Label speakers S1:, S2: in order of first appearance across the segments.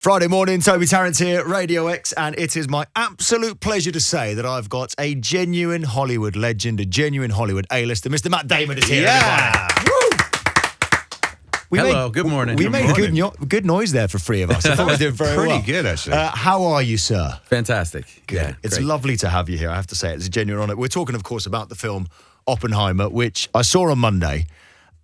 S1: Friday morning, Toby Tarrant here, Radio X, and it is my absolute pleasure to say that I've got a genuine Hollywood legend, a genuine Hollywood A-lister. Mr. Matt Damon is here.
S2: Yeah.
S3: Hello, good morning.
S1: We made a good noise there for three of us. I thought we did very well.
S2: Pretty good, actually.
S1: How are you, sir?
S3: Fantastic.
S1: Good.
S3: Yeah,
S1: it's
S3: great.
S1: lovely to have you here, I have to say. It's a genuine honour. We're talking, of course, about the film Oppenheimer, which I saw on Monday,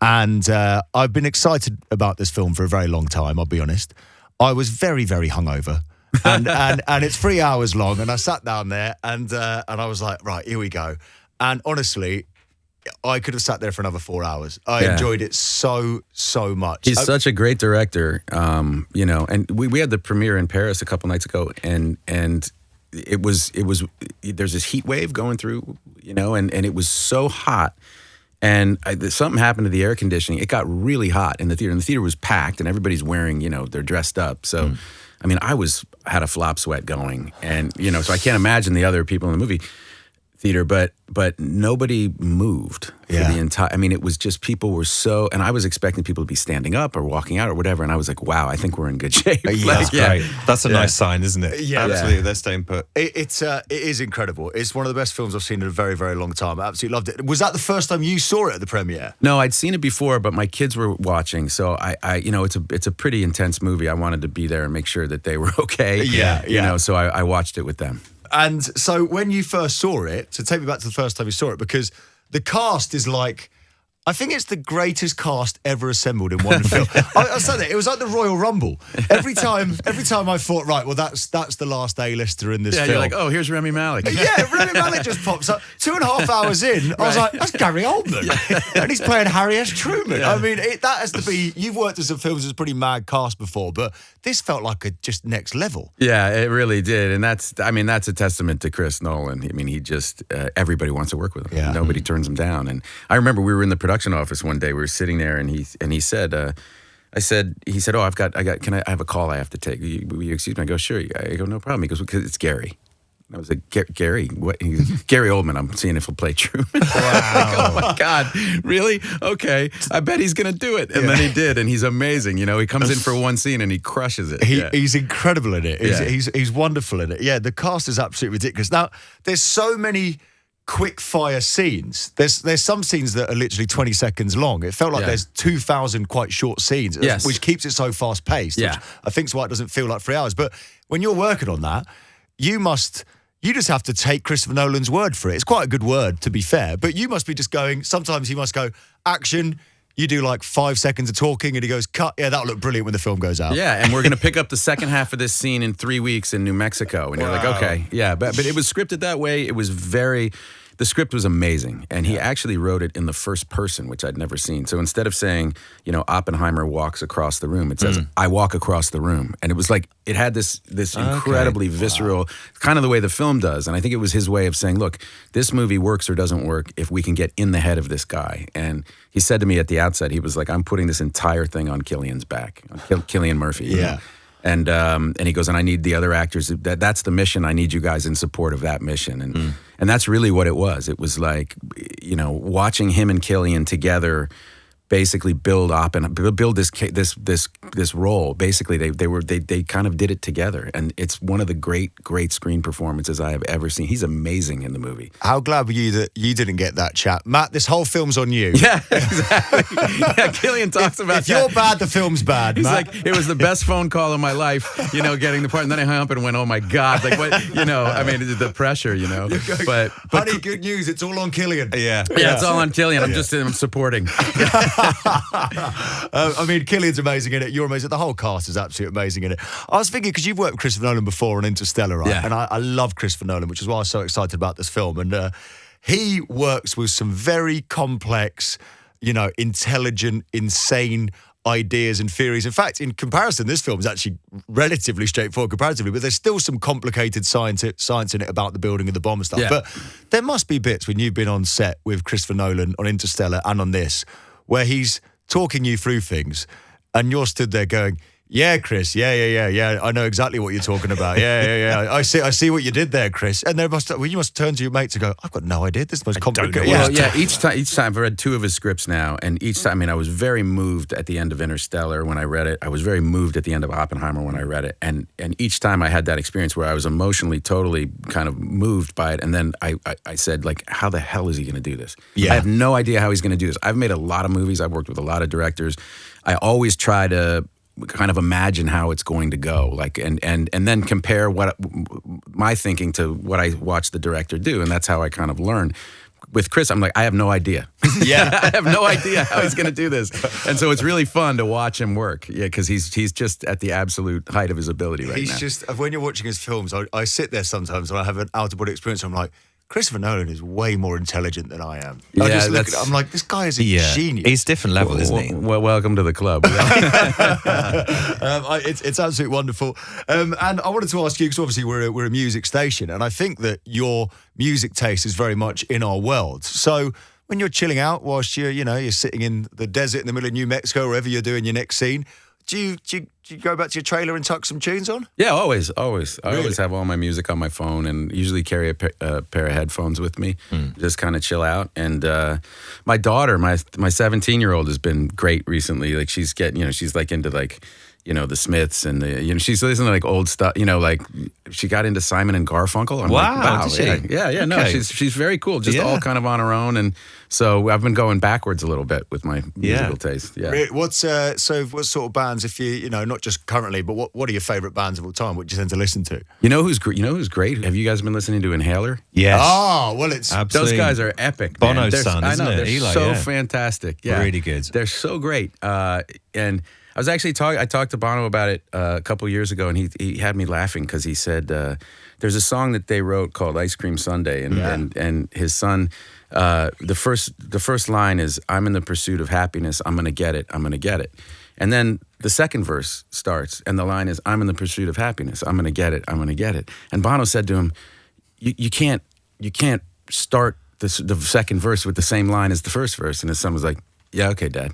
S1: and I've been excited about this film for a very long time, I'll be honest. I was very, very hungover, and it's 3 hours long, and I sat down there, and I was like, right, here we go. And honestly, I could have sat there for another 4 hours. I enjoyed it so much.
S3: He's such a great director, and we had the premiere in Paris a couple nights ago, and it was there's this heat wave going through, and it was so hot. And something happened to the air conditioning. It got really hot in the theater. And the theater was packed, and everybody's wearing, they're dressed up. So, I mean, I had a flop sweat going. And, so I can't imagine the other people in the movie theater, but nobody moved for the entire. I mean, it was just people were so, and I was expecting people to be standing up or walking out or whatever, and I was like, wow, I think we're in good shape.
S2: That's great. That's a nice sign, isn't it?
S1: Yeah,
S2: absolutely. They're staying put.
S1: It is incredible. It's one of the best films I've seen in a very, very long time. I absolutely loved it. Was that the first time you saw it at the premiere?
S3: No, I'd seen it before, but my kids were watching, so I it's a pretty intense movie. I wanted to be there and make sure that they were okay. So I watched it with them.
S1: And so when you first saw it, so take me back to the first time you saw it, because the cast is like, I think it's the greatest cast ever assembled in one film. I said that it was like the Royal Rumble. Every time I thought, right, well, that's the last A-lister in this film.
S3: You're like, oh, here's Rami Malek.
S1: Yeah, Rami Malek just pops up. 2.5 hours in, I was like, that's Gary Oldman. And he's playing Harry S. Truman.
S3: Yeah.
S1: I mean, that has to be, you've worked in some films with a pretty mad cast before, but this felt like a just next level.
S3: Yeah, it really did. And that's a testament to Chris Nolan. I mean, he just, everybody wants to work with him.
S1: Yeah.
S3: Nobody turns him down. And I remember we were in the production office one day. We were sitting there, and he said, he said, oh, I have a call I have to take. Will you excuse me? I go, sure. I go, no problem. He goes, because it's Gary. I was like, Gary, what? He goes, Gary Oldman. I'm seeing if he'll play Truman. Wow. Like, oh my God, really? Okay, I bet he's gonna do it. And then he did, and he's amazing. He comes in for one scene and he crushes it.
S1: He's incredible in it. He's wonderful in it. Yeah, the cast is absolutely ridiculous. Now, there's so many quick fire scenes. There's some scenes that are literally 20 seconds long. It felt like there's 2,000 quite short scenes, which keeps it so fast paced.
S3: Yeah.
S1: Which I think's why it doesn't feel like 3 hours. But when you're working on that, you just have to take Christopher Nolan's word for it. It's quite a good word, to be fair, but you must be just going, sometimes he must go, action, you do like 5 seconds of talking, and he goes, cut, yeah, that'll look brilliant when the film goes out.
S3: Yeah, and we're going to pick up the second half of this scene in 3 weeks in New Mexico. And you're like, okay, yeah, but it was scripted that way. It was the script was amazing, and he actually wrote it in the first person, which I'd never seen. So instead of saying, Oppenheimer walks across the room, it says, I walk across the room. And it was like, it had this incredibly visceral, kind of the way the film does. And I think it was his way of saying, look, this movie works or doesn't work if we can get in the head of this guy. And he said to me at the outset, he was like, I'm putting this entire thing on Cillian's back, on Cillian Murphy.
S1: Yeah.
S3: And he goes, and I need the other actors. That's the mission. I need you guys in support of that mission. And that's really what it was. It was like, watching him and Cillian together basically build this role. Basically, they kind of did it together, and it's one of the great screen performances I have ever seen. He's amazing in the movie.
S1: How glad were you that you didn't get that chat, Matt? This whole film's on you.
S3: Yeah, exactly. Yeah, Cillian talks about
S1: if you're bad, the film's bad.
S3: He's
S1: Matt.
S3: like, it was the best phone call of my life, getting the part, and then I hung up and went, oh my God, like what, I mean, the pressure, But
S1: honey, good news, it's all on Cillian.
S3: Yeah, it's all on Cillian. I'm supporting.
S1: I mean, Cillian's amazing in it. You're amazing. The whole cast is absolutely amazing in it. I was thinking, because you've worked with Christopher Nolan before on Interstellar, right?
S3: Yeah.
S1: And I love Christopher Nolan, which is why I was so excited about this film. And he works with some very complex, intelligent, insane ideas and theories. In fact, in comparison, this film is actually relatively straightforward comparatively, but there's still some complicated science in it about the building of the bomb and stuff.
S3: Yeah.
S1: But there must be bits when you've been on set with Christopher Nolan on Interstellar and on this, where he's talking you through things, and you're stood there going, Yeah, Chris. Yeah. I know exactly what you're talking about. Yeah. I see what you did there, Chris. And you must turn to your mates and go, I've got no idea. This is the most complicated.
S3: Well, yeah. Each time I've read 2 of his scripts now, and each time, I mean, I was very moved at the end of Interstellar when I read it. I was very moved at the end of Oppenheimer when I read it, and each time I had that experience where I was emotionally totally kind of moved by it, and then I said, like, how the hell is he going to do this?
S1: Yeah.
S3: I have no idea how he's going to do this. I've made a lot of movies. I've worked with a lot of directors. I always try to kind of imagine how it's going to go, like, and then compare what my thinking to what I watched the director do, and that's how I kind of learn. With Chris, I'm like, I have no idea.
S1: Yeah,
S3: I have no idea how he's going to do this, and so it's really fun to watch him work. Yeah, because he's just at the absolute height of his ability right now.
S1: He's just, when you're watching his films, I sit there sometimes and I have an out of body experience. I'm like, Christopher Nolan is way more intelligent than I am. I just look at it, I'm like, this guy is a genius.
S2: He's different level, isn't he?
S3: Well, welcome to the club.
S1: It's absolutely wonderful. And I wanted to ask you, because obviously we're a music station, and I think that your music taste is very much in our world. So when you're chilling out whilst you're sitting in the desert in the middle of New Mexico, wherever you're doing your next scene, do you go back to your trailer and tuck some tunes on?
S3: Yeah, always. I
S1: Really?
S3: always have all my music on my phone, and usually carry a pair of headphones with me, just kind of chill out. And my daughter, my 17-year-old, has been great recently. Like, she's getting, she's like into like, the Smiths and she's listening to like old stuff. Like she got into Simon and Garfunkel. I'm like, wow,
S2: did she?
S3: Yeah. No,
S2: Okay.
S3: she's very cool. Just all kind of on her own, and so I've been going backwards a little bit with my musical taste. Yeah.
S1: What sort of bands, if you not just currently, but what are your favorite bands of all time? What do you tend to listen to?
S3: You know who's great? Have you guys been listening to Inhaler?
S2: Yes.
S1: Oh, well, it's
S2: Absolutely.
S3: Those guys are epic.
S2: Bono's
S3: man.
S2: son, isn't
S3: I know,
S2: it?
S3: They're
S2: Eli,
S3: so
S2: yeah.
S3: fantastic. Yeah.
S2: Really good.
S3: They're so great. And I was actually I talked to Bono about it a couple years ago, and he had me laughing because he said there's a song that they wrote called Ice Cream Sundae, and his son, the first line is, I'm in the pursuit of happiness, I'm gonna get it, I'm gonna get it. And then the second verse starts, and the line is, I'm in the pursuit of happiness, I'm gonna get it, I'm gonna get it. And Bono said to him, you can't start the second verse with the same line as the first verse. And his son was like, yeah, okay, Dad.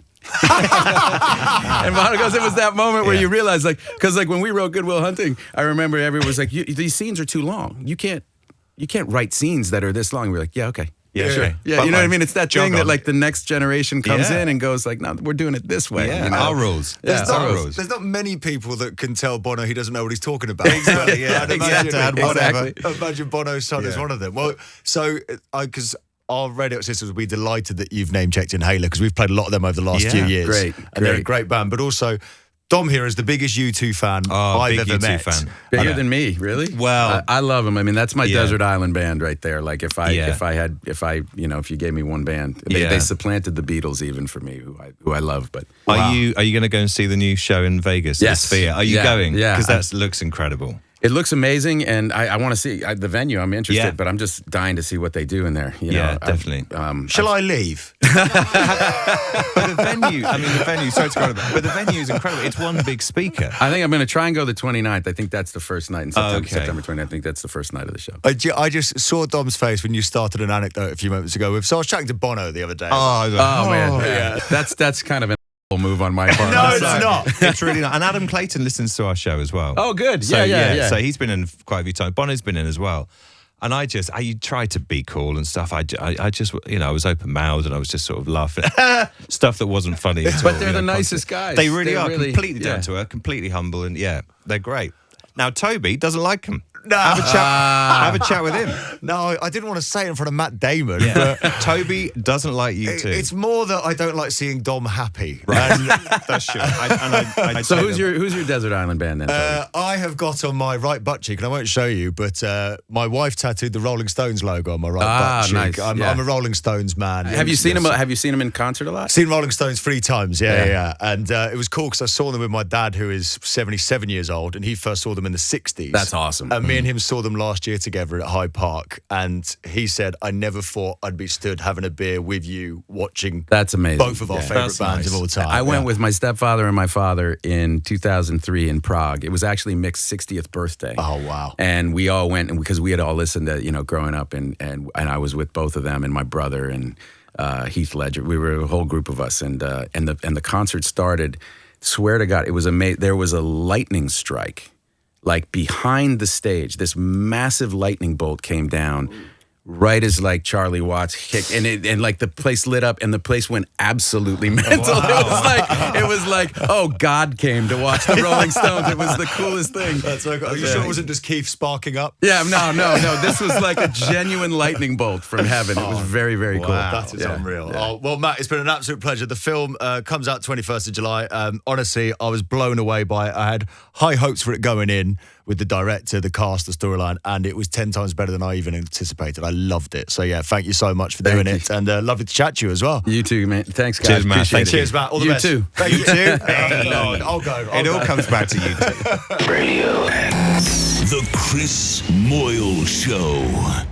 S3: And Bono goes, it was that moment where you realize, like, because like when we wrote Good Will Hunting, I remember everyone was like, these scenes are too long. You can't write scenes that are this long. We're like, yeah, okay.
S2: Yeah,
S3: sure. Yeah, you know what I mean? It's that thing that like the next generation comes in and goes like, no, we're doing it this way.
S2: Yeah, our rules.
S1: There's
S2: rules.
S1: not many people that can tell Bono he doesn't know what he's talking about.
S2: Exactly, yeah.
S1: Imagine Bono's son is one of them. Well, so, because our radio sisters will be delighted that you've name-checked Inhaler, because we've played a lot of them over the last few years.
S3: Great.
S1: And they're a great band. But also, Dom here is the biggest U2 fan I've ever
S2: big U2
S1: met.
S2: fan.
S3: Bigger than me, really?
S2: Well,
S3: I love them. I mean, that's my desert island band right there. Like if you gave me one band, they supplanted the Beatles even for me, who I love. But
S2: are you going to go and see the new show in Vegas?
S3: Yes.
S2: The Sphere? Are you going?
S3: Yeah.
S2: Because that looks incredible.
S3: it looks amazing, and I want to see the venue. I'm interested, but I'm just dying to see what they do in there. You know,
S2: definitely.
S1: Shall I leave?
S2: But the venue, sorry to go on, but the venue is incredible. It's one big speaker.
S3: I think I'm going to try and go the 29th. I think that's the first night in September.
S2: Okay.
S3: September 29th. I think that's the first night of the show.
S1: I just saw Dom's face when you started an anecdote a few moments ago. So I was chatting to Bono the other day.
S3: Oh man, yeah. That's kind of an move on my part.
S1: No, it's not.
S2: It's really not. And Adam Clayton listens to our show as well.
S3: Oh, good.
S2: So,
S3: yeah.
S2: So he's been in quite a few times. Bono's been in as well. And I tried to be cool and stuff. I just, I was open-mouthed and I was just sort of laughing at stuff that wasn't funny at all.
S3: But they're the nicest guys.
S2: They really are.
S3: Really,
S2: completely down to earth, completely humble, and they're great. Now, Toby doesn't like them.
S1: No.
S2: Have a chat with him.
S1: No, I didn't want to say it in front of Matt Damon,
S2: Yeah.
S1: but
S2: Toby doesn't like you too.
S1: it's more that I don't like seeing Dom happy.
S2: right. That's true.
S3: So who's your desert island band then? Toby?
S1: I have got on my right butt cheek, and I won't show you, but my wife tattooed the Rolling Stones logo on my right butt cheek.
S3: Nice.
S1: I'm a Rolling Stones man.
S3: Have you seen him? Have you seen him in concert a lot?
S1: Seen Rolling Stones 3 times, yeah. And it was cool because I saw them with my dad, who is 77 years old, and he first saw them in the 60s.
S3: That's awesome.
S1: And me and him saw them last year together at Hyde Park, and he said, I never thought I'd be stood having a beer with you watching
S3: That's amazing.
S1: both of our favourite bands of all time.
S3: I went with my stepfather and my father in 2003 in Prague. It was actually Mick's 60th birthday.
S1: Oh, wow.
S3: And we all went, and because we had all listened to, growing up, and I was with both of them and my brother and Heath Ledger. We were a whole group of us, and the concert started. Swear to God, it was amazing. There was a lightning strike, like behind the stage. This massive lightning bolt came down. Right as like Charlie Watts kicked, and like the place lit up, and the place went absolutely mental. Wow. It was like, oh, God came to watch the Rolling Stones. It was the coolest thing.
S1: That's so cool. Are you sure it wasn't just Keith sparking up?
S3: Yeah, no. This was like a genuine lightning bolt from heaven. It was very, very cool.
S1: That is unreal. Yeah. Oh, well, Matt, it's been an absolute pleasure. The film comes out 21st of July. Honestly, I was blown away by it. I had high hopes for it going in with the director, the cast, the storyline, and it was 10 times better than I even anticipated. I loved it. So, yeah, thank you so much for doing it. And lovely to chat to you as well.
S3: You too, man. Thanks, guys.
S2: Cheers, Matt.
S1: Cheers, Matt. All the best.
S3: You too.
S1: Thank you too. I'll go.
S2: It all comes back to you two.
S4: Radio. The Chris Moyle Show.